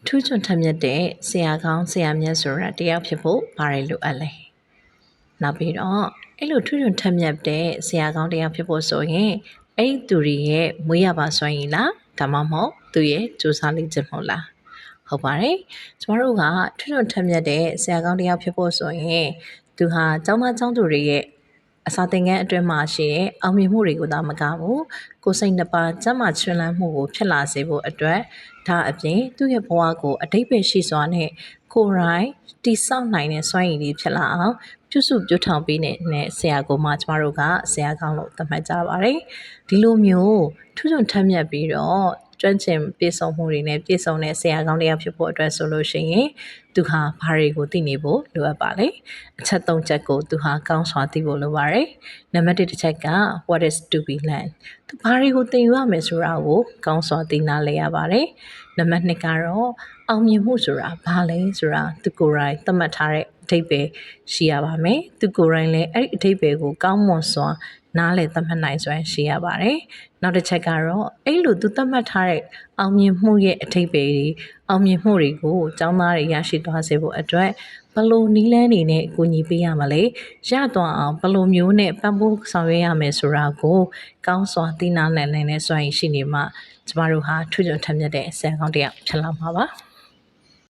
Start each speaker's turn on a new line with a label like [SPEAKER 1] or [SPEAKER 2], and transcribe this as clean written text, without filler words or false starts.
[SPEAKER 1] ထူးချွန်ထက်မြက်တဲ့ဆရာကောင်းဆရာမြတ်ဆိုတာတယောက်ဖြစ်ဖို့ဘာတွေလိုအပ်လဲနောက်ပြီးတော့အဲ့လိုထူးချွန်ထက်မြက်တဲ့ဆရာကောင်းတယောက်ဖြစ်ဖို့ဆိုရင်အဲ့သူတွေရဲ့မွေးရပါစွမ်းရည်လားဒါမှမဟုတ်သူရဲ့စူးစမ်းလေ့ကျင့်မှုလားဟုတ်ပါတယ်ကျမတို့ကထူးချွန်ထက်မြက်တဲ့ဆရာကောင်းတယောက်ဖြစ်ဖို့ဆိုရင်သူဟာကျောင်းသားကျောင်းသူတွေရဲ့အစာသင်ခန်းအတွင်းမှာရှိတဲ့အောင်မြင်မှုတွေကိုသာမကဘူးကိုယ်စိတ်နှစ်ပါးကျန်းမာချွတ်လန်းမှုကိုဖြစ်လာစေဖို့အတွက်ဒါအပြင်သူ့ရဲ့ဘဝကိုအတိတ်ပဲရှိစွာနဲ့ကိုယ်တိုင်တိဆောက်နိုင်တဲ့စွမ်းရည်တွေဖြစ်လာအောင်ပြုစုပြောထောင်ပေးနေတဲ့ဆရာကိုမှကျမတို့ကဆရာကောင်းလို့သတ်မှတ်ကြပါတယ်ဒီလိုမျိုးထူးချွန်ထက်မြက်ပြီးတော့ကျွမ်းကျင်ပြေဆုံးမှုတွေနဲ့ပြေဆုံးတဲ့ဆရာကောင်းတစ်ယောက်ဖြစ်ဖို့အတွက်ဆိုလို့ရှိရင်သူဟာဘာတွေကိုသိနေဖို့လိုအပ်ပါလဲအချက်၃ချက်ကိုသူဟာကောင်းစွာသိဖို့လိုပါတယ်နံပါတ်၁တစ်ချက်က what is to be learned သူဘာတွေကိုသင်ယူရမယ်ဆိုတာကိုကောင်းစွာသိနာလည်ရပါတယ်နံပါတ်2ကတော့အောင်မြင်မှုဆိုတာဘာလဲဆိုတာသူကိုယ်တိုင်သတ်မှတ်ထားတဲ့အဓိပ္ပာယ်ရှိရပါမယ်သူကိုယ်တိုင်လည်းအဲ့ဒီအဓိပ္ပာယ်ကိုကောင်းမွန်စွာနားလည်သတ်မှတ်နိုင်စွမ်းရှိရပါတယ်နောက်တစ်ချက်ကတော့အဲ့လိုသူသတ်မှတ်ထားတဲ့အောင်မြင်မှုရဲ့အဓိပ္ပာယ်တွေအောင်မြင်မှုတွေကိုကျောင်းသားတွေရရှိသွားစေဖို့အတွက်ဘယ်လိုနည်းလမ်းတွေနဲ့အကူအညီပေးရမလဲရသွားအောင်ဘယ်လိုမျိုးနဲ့ပံ့ပိုးဆောင်ရွက်ရမယ်ဆိုတာကိုကောင်းစွာသိနာလည်နိုင်တဲ့စွမ်းရည်ရှိနေမှကျမတို့ဟာထူးချွန်ထက်မြက်တဲ့ဆရာကောင်းတစ်ယောက်ဖြစ်လာမှာပါ